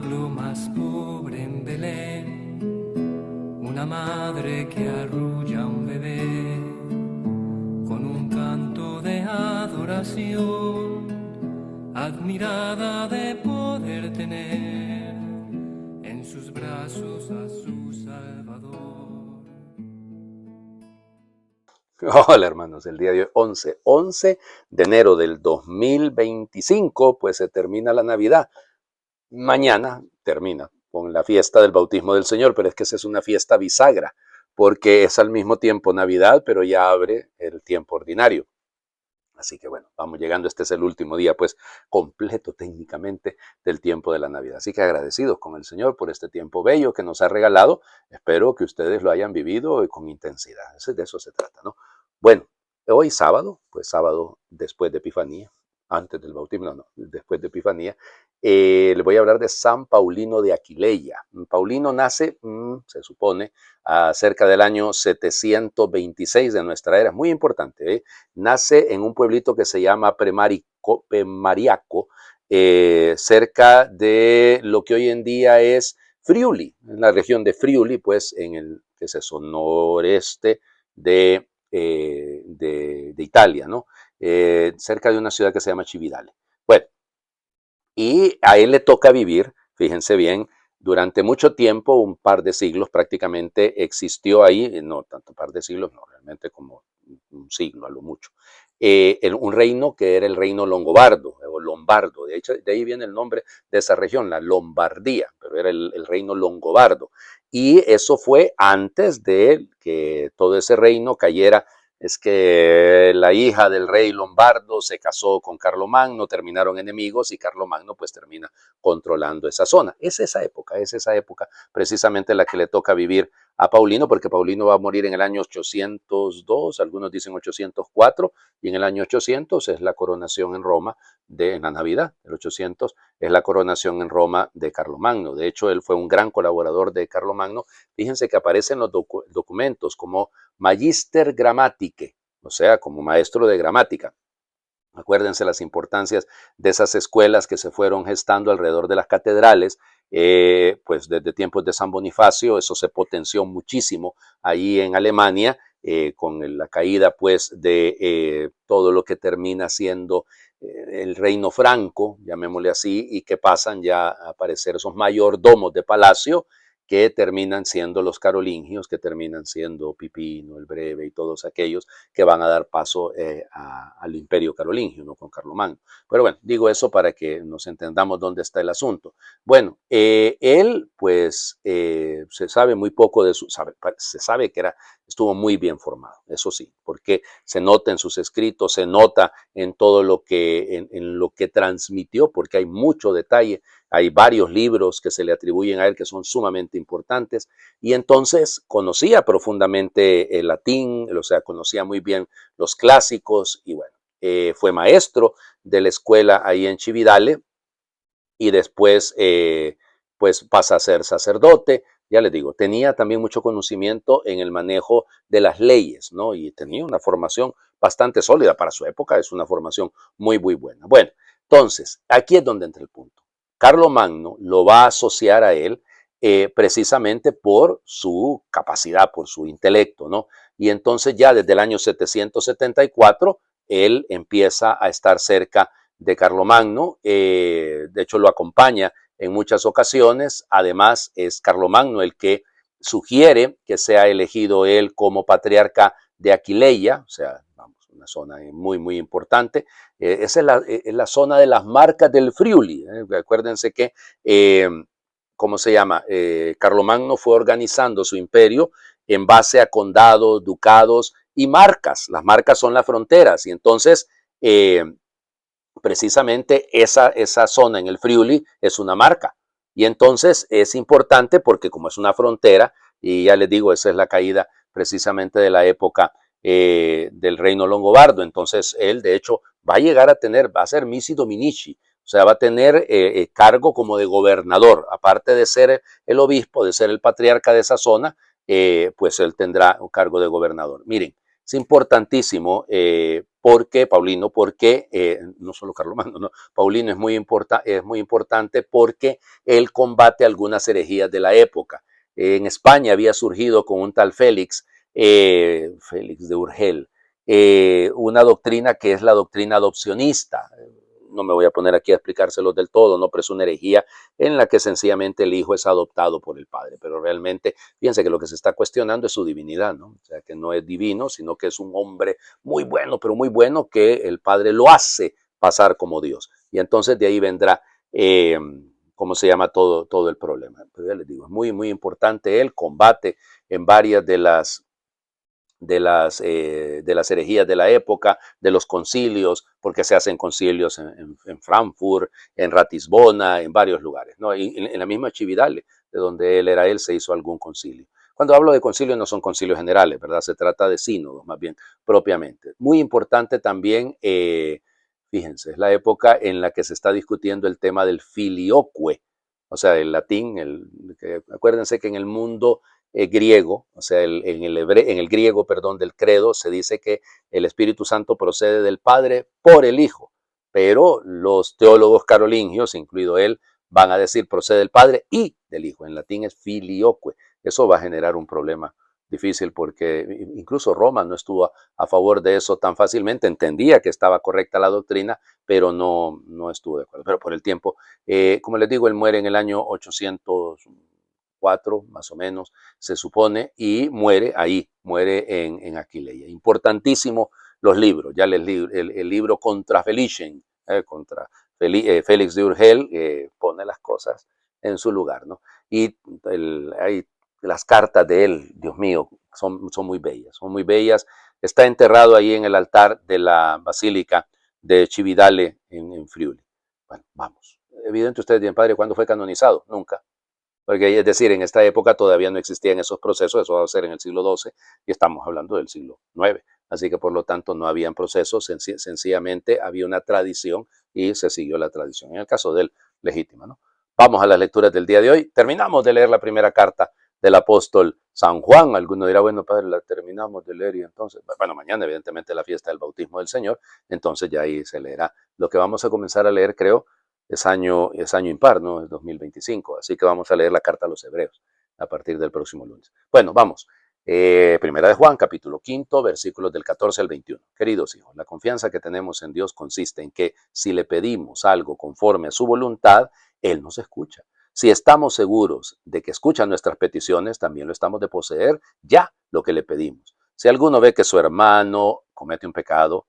pueblo más pobre en Belén, una madre que arrulla a un bebé con un canto de adoración, admirada de poder tener en sus brazos a su Salvador. Hola hermanos, el día de hoy, 11 de enero del 2025, pues se termina la Navidad. Mañana termina con la fiesta del bautismo del Señor, pero es que esa es una fiesta bisagra, porque es al mismo tiempo Navidad, pero ya abre el tiempo ordinario. Así que bueno, vamos llegando, este es el último día pues completo técnicamente del tiempo de la Navidad. Así que agradecidos con el Señor por este tiempo bello que nos ha regalado. Espero que ustedes lo hayan vivido con intensidad. De eso se trata, ¿no? Bueno, hoy sábado, pues sábado después de Epifanía, antes del bautismo, no, después de Epifanía, le voy a hablar de San Paulino de Aquileia. Paulino nace, se supone, cerca del año 726 de nuestra era. Muy importante, ¿eh? Nace en un pueblito que se llama Premariaco, cerca de lo que hoy en día es Friuli, en la región de Friuli, pues en el, ¿qué es eso?, noreste de Italia, ¿no? Cerca de una ciudad que se llama Cividale. Bueno, y a él le toca vivir, fíjense bien, durante mucho tiempo, un par de siglos prácticamente existió ahí, no tanto par de siglos, no, realmente como un siglo a lo mucho, un reino que era el reino longobardo, o lombardo, de hecho de ahí viene el nombre de esa región, la Lombardía, pero era el reino longobardo. Y eso fue antes de que todo ese reino cayera. Es que la hija del rey Lombardo se casó con Carlomagno, terminaron enemigos y Carlomagno pues termina controlando esa zona. Es esa época precisamente la que le toca vivir a Paulino, porque Paulino va a morir en el año 802, algunos dicen 804, y en el año 800 es la coronación en Roma, en la Navidad, el 800 es la coronación en Roma de Carlomagno. De hecho, él fue un gran colaborador de Carlomagno. Fíjense que aparecen los documentos como Magister Grammaticae, o sea, como maestro de gramática. Acuérdense las importancias de esas escuelas que se fueron gestando alrededor de las catedrales, pues desde tiempos de San Bonifacio, eso se potenció muchísimo ahí en Alemania, con la caída pues de todo lo que termina siendo el reino franco, llamémosle así, y que pasan ya a aparecer esos mayordomos de palacio, que terminan siendo los carolingios, que terminan siendo Pipino, el Breve y todos aquellos que van a dar paso al imperio carolingio, no con Carlomagno. Pero bueno, digo eso para que nos entendamos dónde está el asunto. Bueno, él pues se sabe muy poco de se sabe que estuvo muy bien formado, eso sí, porque se nota en sus escritos, se nota en todo lo que, en lo que transmitió, porque hay mucho detalle. Hay varios libros que se le atribuyen a él que son sumamente importantes, y entonces conocía profundamente el latín, o sea, conocía muy bien los clásicos, y bueno, fue maestro de la escuela ahí en Cividale, y después pues pasa a ser sacerdote. Ya les digo, tenía también mucho conocimiento en el manejo de las leyes, ¿no? Y tenía una formación bastante sólida para su época, es una formación muy, muy buena. Bueno, entonces, aquí es donde entra el punto. Carlomagno lo va a asociar a él precisamente por su capacidad, por su intelecto, ¿no? Y entonces ya desde el año 774, él empieza a estar cerca de Carlomagno, de hecho lo acompaña en muchas ocasiones. Además es Carlomagno el que sugiere que sea elegido él como patriarca de Aquileia, o sea, vamos, una zona muy, muy importante. Esa es la zona de las marcas del Friuli. Acuérdense que, ¿cómo se llama? Carlomagno fue organizando su imperio en base a condados, ducados y marcas. Las marcas son las fronteras, y entonces precisamente esa zona en el Friuli es una marca. Y entonces es importante porque como es una frontera, y ya les digo, esa es la caída precisamente de la época del reino longobardo. Entonces él, de hecho, va a llegar a tener, va a ser Missi Dominici, o sea, va a tener cargo como de gobernador, aparte de ser el obispo, de ser el patriarca de esa zona, pues él tendrá un cargo de gobernador. Miren, Es importantísimo porque, Paulino, porque, no solo Carlomagno, no, Paulino es muy importante porque él combate algunas herejías de la época. En España había surgido con un tal Félix, Félix de Urgel, una doctrina que es la doctrina adopcionista. No me voy a poner aquí a explicárselo del todo, no, pero es una herejía en la que sencillamente el hijo es adoptado por el padre, pero realmente, fíjense que lo que se está cuestionando es su divinidad, ¿no? O sea, que no es divino, sino que es un hombre muy bueno, pero muy bueno, que el padre lo hace pasar como Dios. Y entonces de ahí vendrá, ¿cómo se llama? Todo el problema. Pero ya les digo, es muy, muy importante el combate en varias de las herejías de la época, de los concilios, porque se hacen concilios en Frankfurt, en Ratisbona, en varios lugares, ¿no? Y en la misma Cividale, de donde él se hizo algún concilio. Cuando hablo de concilios no son concilios generales, ¿verdad? Se trata de sínodos, más bien, propiamente. Muy importante también, fíjense, es la época en la que se está discutiendo el tema del filioque, o sea, el latín, acuérdense que en el mundo griego, o sea, en el griego, perdón, del credo, se dice que el Espíritu Santo procede del Padre por el Hijo, pero los teólogos carolingios, incluido él, van a decir procede del Padre y del Hijo. En latín es filioque. Eso va a generar un problema difícil porque incluso Roma no estuvo a favor de eso tan fácilmente, entendía que estaba correcta la doctrina, pero no estuvo de acuerdo. Pero por el tiempo, como les digo, él muere en el año 804, más o menos, se supone, y muere ahí, muere en Aquileia. Importantísimo los libros, ya el libro contra Felicien, contra Félix de Urgel, pone las cosas en su lugar, ¿no? Y hay las cartas de él, Dios mío, son muy bellas, son muy bellas. Está enterrado ahí en el altar de la Basílica de Cividale en Friuli. Bueno, vamos. Evidente ustedes bien, padre, ¿cuándo fue canonizado? Nunca. Porque es decir, en esta época todavía no existían esos procesos, eso va a ser en el siglo XII y estamos hablando del siglo IX. Así que por lo tanto no habían procesos, sencillamente había una tradición y se siguió la tradición. En el caso de él, legítima, ¿no? Vamos a las lecturas del día de hoy. Terminamos de leer la primera carta del apóstol San Juan. Alguno dirá, bueno, padre, la terminamos de leer y entonces, bueno, mañana evidentemente la fiesta del bautismo del Señor, entonces ya ahí se leerá. Lo que vamos a comenzar a leer, creo, es año impar, ¿no? Es 2025, así que vamos a leer la carta a los hebreos a partir del próximo lunes. Bueno, vamos. Primera de Juan, capítulo 5, versículos del 14 al 21. Queridos hijos, la confianza que tenemos en Dios consiste en que si le pedimos algo conforme a su voluntad, Él nos escucha. Si estamos seguros de que escucha nuestras peticiones, también lo estamos de poseer ya lo que le pedimos. Si alguno ve que su hermano comete un pecado,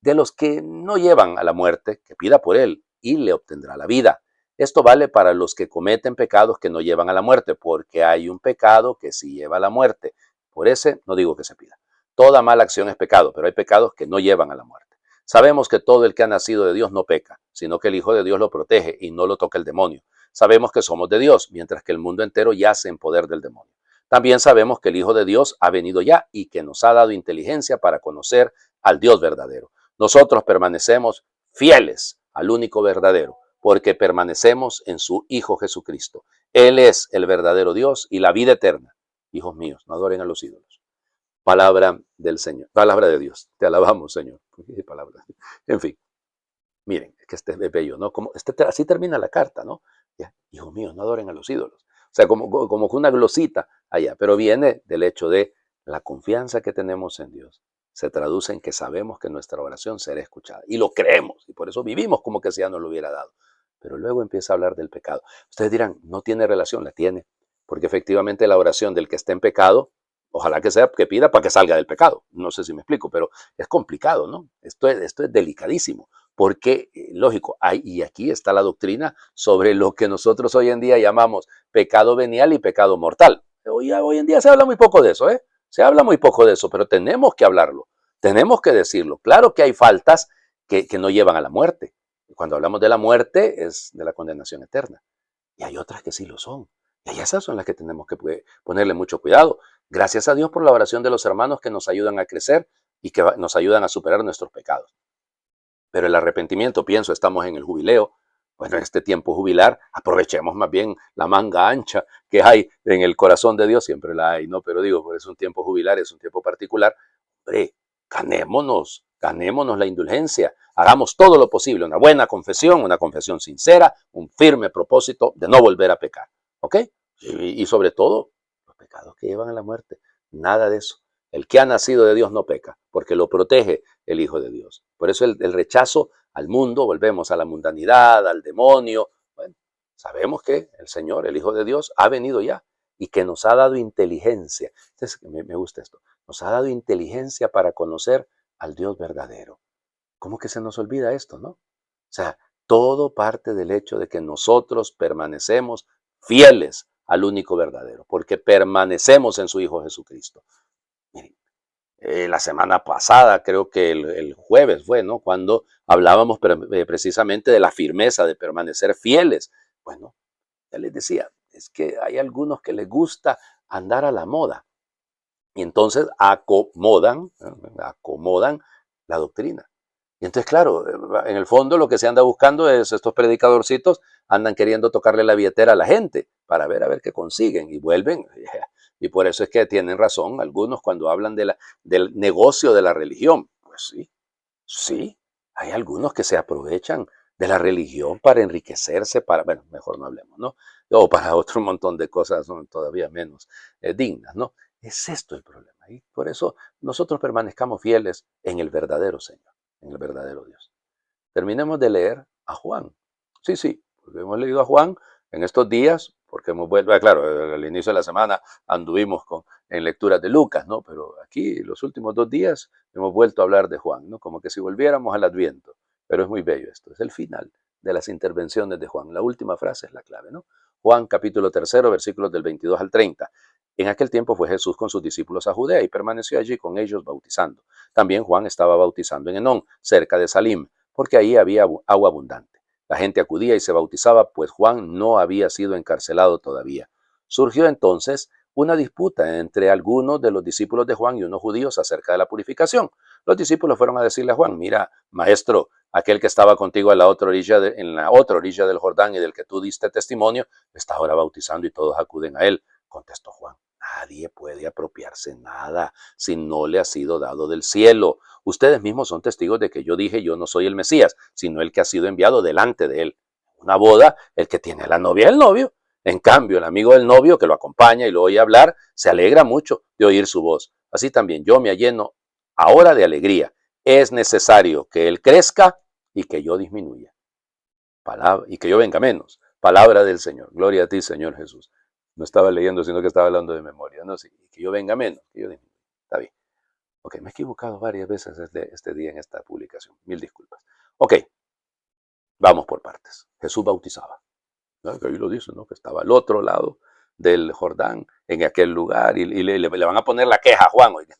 de los que no llevan a la muerte, que pida por él y le obtendrá la vida. Esto vale para los que cometen pecados que no llevan a la muerte, porque hay un pecado que sí lleva a la muerte. Por ese no digo que se pida. Toda mala acción es pecado, pero hay pecados que no llevan a la muerte. Sabemos que todo el que ha nacido de Dios no peca, sino que el Hijo de Dios lo protege y no lo toca el demonio. Sabemos que somos de Dios, mientras que el mundo entero yace en poder del demonio. También sabemos que el Hijo de Dios ha venido ya y que nos ha dado inteligencia para conocer al Dios verdadero. Nosotros permanecemos fieles al único verdadero, porque permanecemos en su Hijo Jesucristo. Él es el verdadero Dios y la vida eterna. Hijos míos, no adoren a los ídolos. Palabra del Señor, palabra de Dios. Te alabamos, Señor. Palabra. En fin, miren, es que este es bello, ¿no? Así termina la carta, ¿no? Ya, hijos míos, no adoren a los ídolos. O sea, como una glosita allá, pero viene del hecho de la confianza que tenemos en Dios. Se traduce en que sabemos que nuestra oración será escuchada. Y lo creemos, y por eso vivimos como que si ya nos lo hubiera dado. Pero luego empieza a hablar del pecado. Ustedes dirán, no tiene relación, la tiene. Porque efectivamente la oración del que está en pecado, ojalá que sea que pida para que salga del pecado. No sé si me explico, pero es complicado, ¿no? Esto es delicadísimo. Porque, lógico, y aquí está la doctrina sobre lo que nosotros hoy en día llamamos pecado venial y pecado mortal. Hoy en día se habla muy poco de eso, ¿eh? Se habla muy poco de eso, pero tenemos que hablarlo, tenemos que decirlo. Claro que hay faltas que no llevan a la muerte. Cuando hablamos de la muerte es de la condenación eterna. Y hay otras que sí lo son. Y esas son las que tenemos que ponerle mucho cuidado. Gracias a Dios por la oración de los hermanos que nos ayudan a crecer y que nos ayudan a superar nuestros pecados. Pero el arrepentimiento, pienso, estamos en el jubileo. Bueno, en este tiempo jubilar, aprovechemos más bien la manga ancha que hay en el corazón de Dios, siempre la hay, ¿no? Pero digo, pues es un tiempo jubilar, es un tiempo particular, hombre, ganémonos la indulgencia, hagamos todo lo posible, una buena confesión, una confesión sincera, un firme propósito de no volver a pecar, ¿ok? Y sobre todo, los pecados que llevan a la muerte, nada de eso. El que ha nacido de Dios no peca, porque lo protege el Hijo de Dios. Por eso el rechazo al mundo, volvemos a la mundanidad, al demonio. Bueno, sabemos que el Señor, el Hijo de Dios, ha venido ya y que nos ha dado inteligencia. Entonces, me gusta esto. Nos ha dado inteligencia para conocer al Dios verdadero. ¿Cómo que se nos olvida esto, no? O sea, todo parte del hecho de que nosotros permanecemos fieles al único verdadero, porque permanecemos en su Hijo Jesucristo. Miren, la semana pasada, creo que el jueves fue, ¿no? Cuando hablábamos precisamente de la firmeza de permanecer fieles. Bueno, ya les decía, es que hay algunos que les gusta andar a la moda y entonces acomodan la doctrina. Y entonces, claro, en el fondo lo que se anda buscando es estos predicadorcitos andan queriendo tocarle la billetera a la gente para ver a ver qué consiguen y vuelven. Y por eso es que tienen razón algunos cuando hablan del negocio de la religión. Pues sí, sí, hay algunos que se aprovechan de la religión para enriquecerse, bueno, mejor no hablemos, ¿no? O para otro montón de cosas todavía menos dignas, ¿no? Es esto el problema. Y por eso nosotros permanezcamos fieles en el verdadero Señor, en el verdadero Dios. Terminemos de leer a Juan. Sí, sí, porque hemos leído a Juan en estos días, porque hemos vuelto, claro, al inicio de la semana anduvimos en lecturas de Lucas, ¿no? Pero aquí, los últimos 2 días, hemos vuelto a hablar de Juan, ¿no? Como que si volviéramos al Adviento. Pero es muy bello esto, es el final de las intervenciones de Juan. La última frase es la clave, ¿no? Juan capítulo 3, versículos del 22 al 30. En aquel tiempo fue Jesús con sus discípulos a Judea y permaneció allí con ellos bautizando. También Juan estaba bautizando en Enón, cerca de Salim, porque ahí había agua abundante. La gente acudía y se bautizaba, pues Juan no había sido encarcelado todavía. Surgió entonces una disputa entre algunos de los discípulos de Juan y unos judíos acerca de la purificación. Los discípulos fueron a decirle a Juan: mira, maestro, aquel que estaba contigo en la otra orilla del Jordán y del que tú diste testimonio, está ahora bautizando y todos acuden a él. Contestó Juan: nadie puede apropiarse nada si no le ha sido dado del cielo. Ustedes mismos son testigos de que yo dije: yo no soy el Mesías, sino el que ha sido enviado delante de él. Una boda, el que tiene a la novia es el novio. En cambio, el amigo del novio que lo acompaña y lo oye hablar, se alegra mucho de oír su voz. Así también yo me lleno ahora de alegría. Es necesario que él crezca y que yo disminuya. Y que yo venga menos. Palabra del Señor. Gloria a ti, Señor Jesús. No estaba leyendo, sino que estaba hablando de memoria. No, sí, que yo venga menos, que yo disminuya. Está bien. Ok, me he equivocado varias veces este día en esta publicación. Mil disculpas. Ok, vamos por partes. Jesús bautizaba. ¿No? Que ahí lo dice, ¿no? Que estaba al otro lado del Jordán, en aquel lugar, y le van a poner la queja a Juan. Oiga.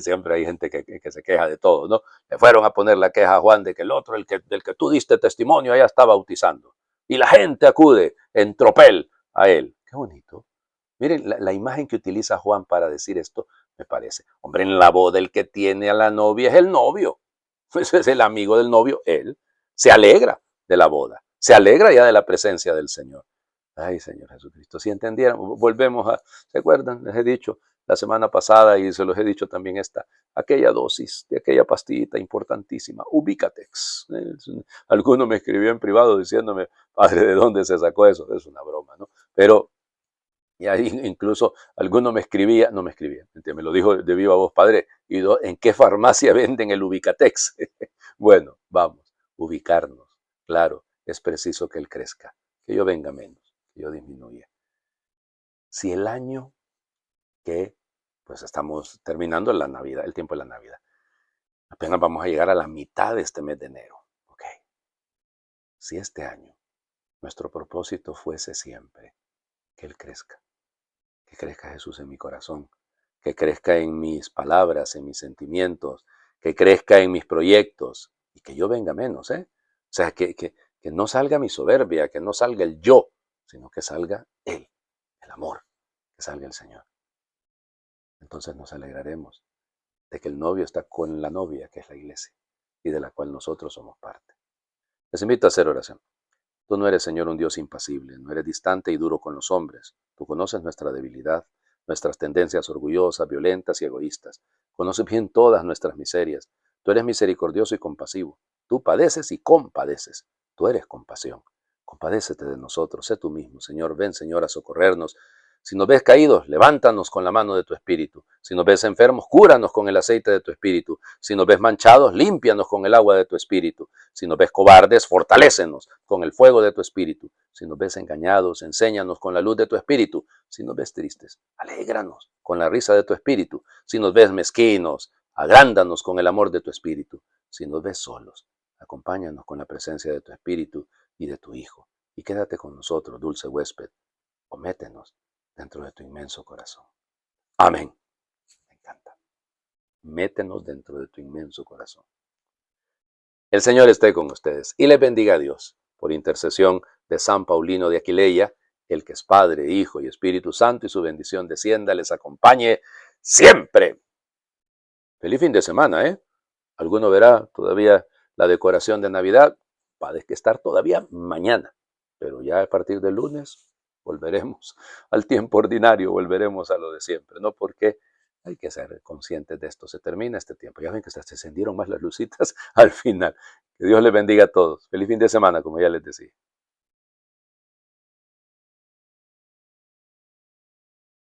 Siempre hay gente que se queja de todo, ¿no? Le fueron a poner la queja a Juan de que el otro, del que tú diste testimonio, allá está bautizando. Y la gente acude en tropel a él. Qué bonito. Miren, la imagen que utiliza Juan para decir esto, me parece. Hombre, en la boda el que tiene a la novia es el novio. Pues es el amigo del novio, él. Se alegra de la boda. Se alegra ya de la presencia del Señor. Ay, Señor Jesucristo, si entendieran, volvemos ¿se acuerdan? Les he dicho la semana pasada y se los he dicho también aquella dosis de aquella pastillita importantísima, Ubicatex. Alguno me escribió en privado diciéndome: padre, ¿de dónde se sacó eso? Es una broma, ¿no? Pero y ahí incluso alguno no me escribía, me lo dijo de viva voz: padre, ¿y en qué farmacia venden el Ubicatex? Bueno, vamos, ubicarnos. Claro, es preciso que él crezca, que yo venga menos, que yo disminuya. Si el año que pues estamos terminando la Navidad, el tiempo de la Navidad, apenas vamos a llegar a la mitad de este mes de enero, ok. Si este año nuestro propósito fuese siempre que él crezca, que crezca Jesús en mi corazón, que crezca en mis palabras, en mis sentimientos, que crezca en mis proyectos y que yo venga menos, ¿eh? O sea, que no salga mi soberbia, que no salga el yo, sino que salga Él, el amor, que salga el Señor. Entonces nos alegraremos de que el novio está con la novia, que es la iglesia, y de la cual nosotros somos parte. Les invito a hacer oración. Tú no eres, Señor, un Dios impasible, no eres distante y duro con los hombres. Tú conoces nuestra debilidad, nuestras tendencias orgullosas, violentas y egoístas. Conoces bien todas nuestras miserias. Tú eres misericordioso y compasivo. Tú padeces y compadeces. Tú eres compasión. Compadécete de nosotros, sé tú mismo. Señor, ven, Señor, a socorrernos. Si nos ves caídos, levántanos con la mano de tu espíritu. Si nos ves enfermos, cúranos con el aceite de tu espíritu. Si nos ves manchados, límpianos con el agua de tu espíritu. Si nos ves cobardes, fortalécenos con el fuego de tu espíritu. Si nos ves engañados, enséñanos con la luz de tu espíritu. Si nos ves tristes, alégranos con la risa de tu espíritu. Si nos ves mezquinos, agrándanos con el amor de tu espíritu. Si nos ves solos, acompáñanos con la presencia de tu espíritu y de tu Hijo. Y quédate con nosotros, dulce huésped, o métenos dentro de tu inmenso corazón. Amén. Me encanta. Métenos dentro de tu inmenso corazón. El Señor esté con ustedes y les bendiga a Dios, por intercesión de San Paulino de Aquileia, el que es Padre, Hijo y Espíritu Santo, y su bendición descienda, les acompañe siempre. Feliz fin de semana, ¿eh? Alguno verá todavía la decoración de Navidad, va a estar todavía mañana, pero ya a partir del lunes volveremos al tiempo ordinario, volveremos a lo de siempre, ¿no? Porque hay que ser conscientes de esto, se termina este tiempo. Ya ven que se encendieron más las lucitas al final. Que Dios les bendiga a todos. Feliz fin de semana, como ya les decía.